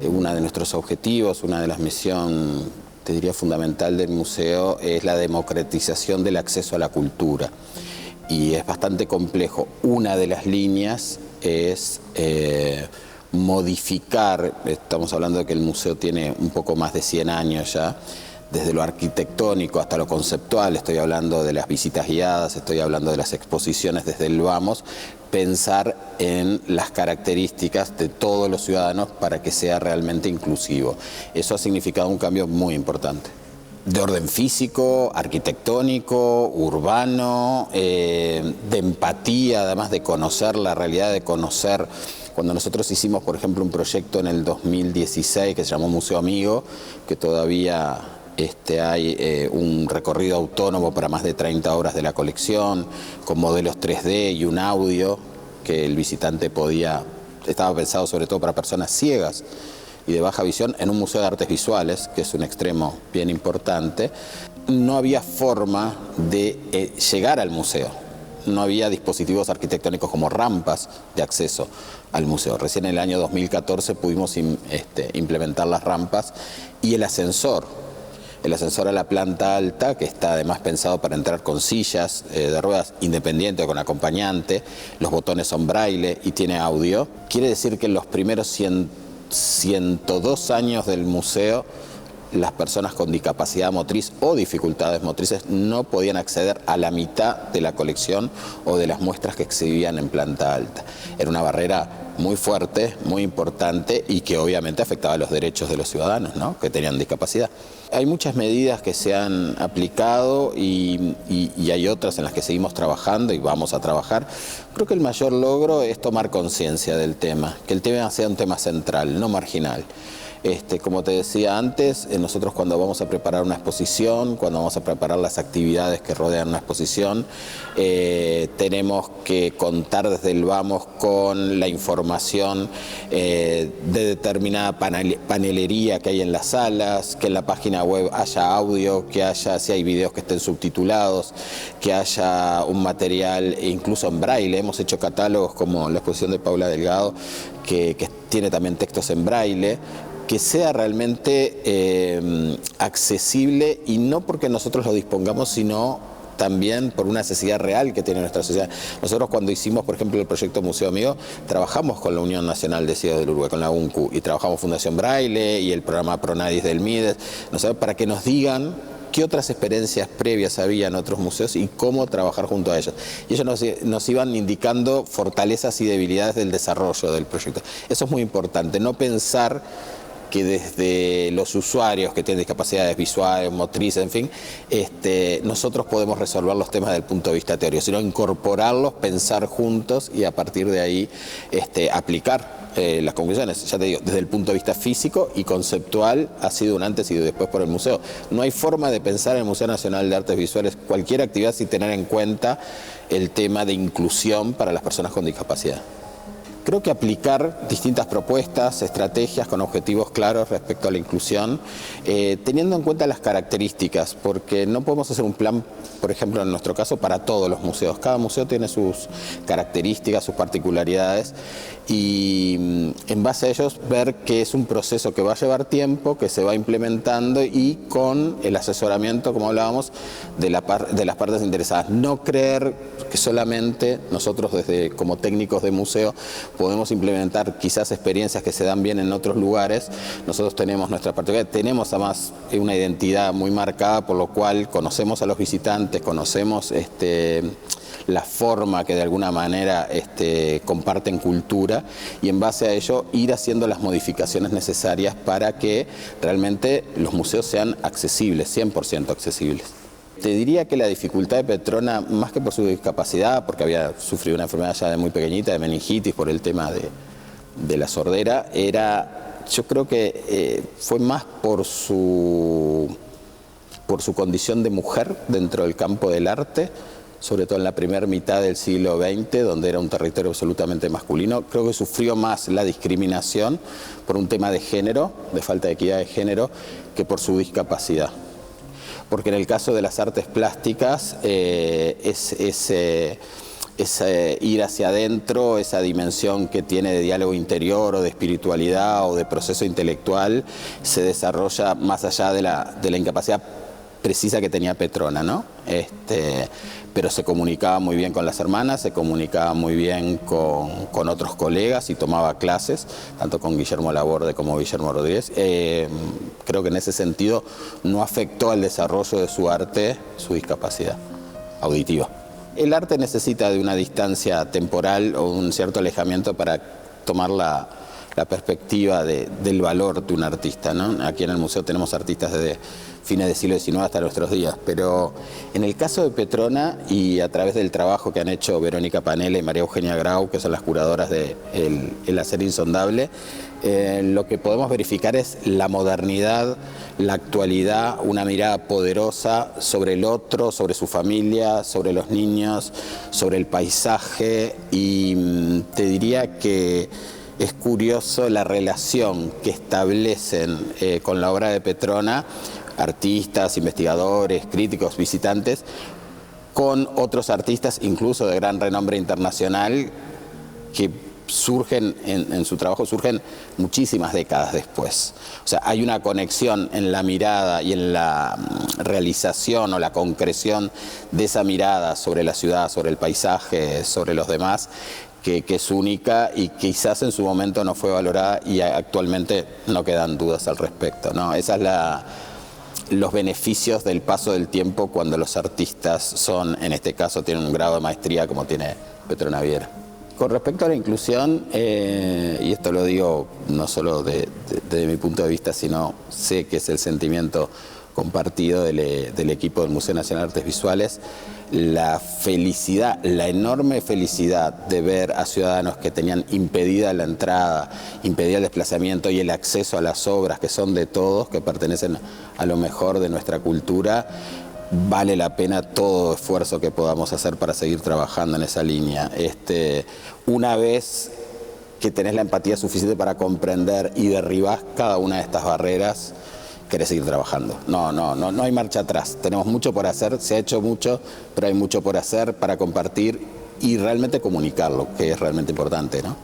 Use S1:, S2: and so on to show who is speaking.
S1: Uno de nuestros objetivos, una de las misiones, te diría, fundamental del museo es la democratización del acceso a la cultura. Y es bastante complejo. Una de las líneas es modificar, estamos hablando de que el museo tiene un poco más de 100 años ya, desde lo arquitectónico hasta lo conceptual, estoy hablando de las visitas guiadas, estoy hablando de las exposiciones desde el vamos, pensar en las características de todos los ciudadanos para que sea realmente inclusivo. Eso ha significado un cambio muy importante. De orden físico, arquitectónico, urbano, de empatía, además de conocer la realidad, de conocer. Cuando nosotros hicimos, por ejemplo, un proyecto en el 2016 que se llamó Museo Amigo, que todavía hay un recorrido autónomo para más de 30 obras de la colección, con modelos 3D y un audio que el visitante estaba pensado sobre todo para personas ciegas y de baja visión, en un museo de artes visuales, que es un extremo bien importante. No había forma de llegar al museo. No había dispositivos arquitectónicos como rampas de acceso al museo. Recién en el año 2014 pudimos implementar las rampas y el ascensor. El ascensor a la planta alta, que está además pensado para entrar con sillas de ruedas independiente o con acompañante. Los botones son braille y tiene audio. Quiere decir que en los primeros 102 años del museo, las personas con discapacidad motriz o dificultades motrices no podían acceder a la mitad de la colección o de las muestras que exhibían en planta alta. Era una barrera muy fuerte, muy importante y que obviamente afectaba los derechos de los ciudadanos, ¿no?, que tenían discapacidad. Hay muchas medidas que se han aplicado y hay otras en las que seguimos trabajando y vamos a trabajar. Creo que el mayor logro es tomar conciencia del tema, que el tema sea un tema central, no marginal. Como te decía antes, nosotros cuando vamos a preparar una exposición, cuando vamos a preparar las actividades que rodean una exposición, tenemos que contar desde el vamos con la información de determinada panelería que hay en las salas, que en la página web haya audio, que haya, si hay videos que estén subtitulados, que haya un material incluso en braille. Hemos hecho catálogos como la exposición de Paula Delgado, que tiene también textos en braille, que sea realmente accesible, y no porque nosotros lo dispongamos, sino también por una necesidad real que tiene nuestra sociedad. Nosotros cuando hicimos, por ejemplo, el proyecto Museo Amigo, trabajamos con la Unión Nacional de Ciegos del Uruguay, con la UNCU, y trabajamos Fundación Braille y el programa Pronadis del MIDES, ¿no sabe?, para que nos digan qué otras experiencias previas había en otros museos y cómo trabajar junto a ellos. Y ellos nos iban indicando fortalezas y debilidades del desarrollo del proyecto. Eso es muy importante, no pensar que desde los usuarios que tienen discapacidades visuales, motrices, en fin, nosotros podemos resolver los temas desde el punto de vista teórico, sino incorporarlos, pensar juntos y a partir de ahí aplicar las conclusiones. Ya te digo, desde el punto de vista físico y conceptual ha sido un antes y un después por el museo. No hay forma de pensar en el Museo Nacional de Artes Visuales cualquier actividad sin tener en cuenta el tema de inclusión para las personas con discapacidad. Creo que aplicar distintas propuestas, estrategias con objetivos claros respecto a la inclusión, teniendo en cuenta las características, porque no podemos hacer un plan, por ejemplo, en nuestro caso, para todos los museos. Cada museo tiene sus características, sus particularidades, y en base a ellos ver que es un proceso que va a llevar tiempo, que se va implementando y con el asesoramiento, como hablábamos, de las partes interesadas. No creer que solamente nosotros como técnicos de museo podemos implementar quizás experiencias que se dan bien en otros lugares. Nosotros tenemos nuestra particularidad, tenemos además una identidad muy marcada, por lo cual conocemos a los visitantes, conocemos la forma que de alguna manera comparten cultura, y en base a ello ir haciendo las modificaciones necesarias para que realmente los museos sean accesibles, 100% accesibles. Te diría que la dificultad de Petrona, más que por su discapacidad, porque había sufrido una enfermedad ya de muy pequeñita, de meningitis, por el tema de la sordera, yo creo que fue más por su condición de mujer dentro del campo del arte, sobre todo en la primera mitad del siglo XX, donde era un territorio absolutamente masculino. Creo que sufrió más la discriminación por un tema de género, de falta de equidad de género, que por su discapacidad. Porque en el caso de las artes plásticas ir hacia adentro, esa dimensión que tiene de diálogo interior o de espiritualidad o de proceso intelectual, se desarrolla más allá de la incapacidad precisa que tenía Petrona, ¿no? Pero se comunicaba muy bien con las hermanas, se comunicaba muy bien con otros colegas y tomaba clases, tanto con Guillermo Laborde como Guillermo Rodríguez. Creo que en ese sentido no afectó al desarrollo de su arte su discapacidad auditiva. El arte necesita de una distancia temporal o un cierto alejamiento para tomar la perspectiva del valor de un artista, ¿no? Aquí en el museo tenemos artistas desde fines del siglo XIX hasta nuestros días, pero en el caso de Petrona y a través del trabajo que han hecho Verónica Panella y María Eugenia Grau, que son las curadoras de El Hacer Insondable, lo que podemos verificar es la modernidad, la actualidad, una mirada poderosa sobre el otro, sobre su familia, sobre los niños, sobre el paisaje, y te diría que es curioso la relación que establecen con la obra de Petrona artistas, investigadores, críticos, visitantes, con otros artistas, incluso de gran renombre internacional, que surgen, en su trabajo surgen muchísimas décadas después. O sea, hay una conexión en la mirada y en la realización o la concreción de esa mirada sobre la ciudad, sobre el paisaje, sobre los demás, que es única y quizás en su momento no fue valorada y actualmente no quedan dudas al respecto, ¿no? Esa es los beneficios del paso del tiempo cuando los artistas son, en este caso, tienen un grado de maestría como tiene Petrona Viera. Con respecto a la inclusión, y esto lo digo no solo desde mi punto de vista, sino sé que es el sentimiento compartido del equipo del Museo Nacional de Artes Visuales, la felicidad, la enorme felicidad de ver a ciudadanos que tenían impedida la entrada, impedida el desplazamiento y el acceso a las obras que son de todos, que pertenecen a lo mejor de nuestra cultura, vale la pena todo esfuerzo que podamos hacer para seguir trabajando en esa línea. Una vez que tenés la empatía suficiente para comprender y derribás cada una de estas barreras, querés seguir trabajando. No hay marcha atrás. Tenemos mucho por hacer, se ha hecho mucho, pero hay mucho por hacer para compartir y realmente comunicarlo, que es realmente importante, ¿no?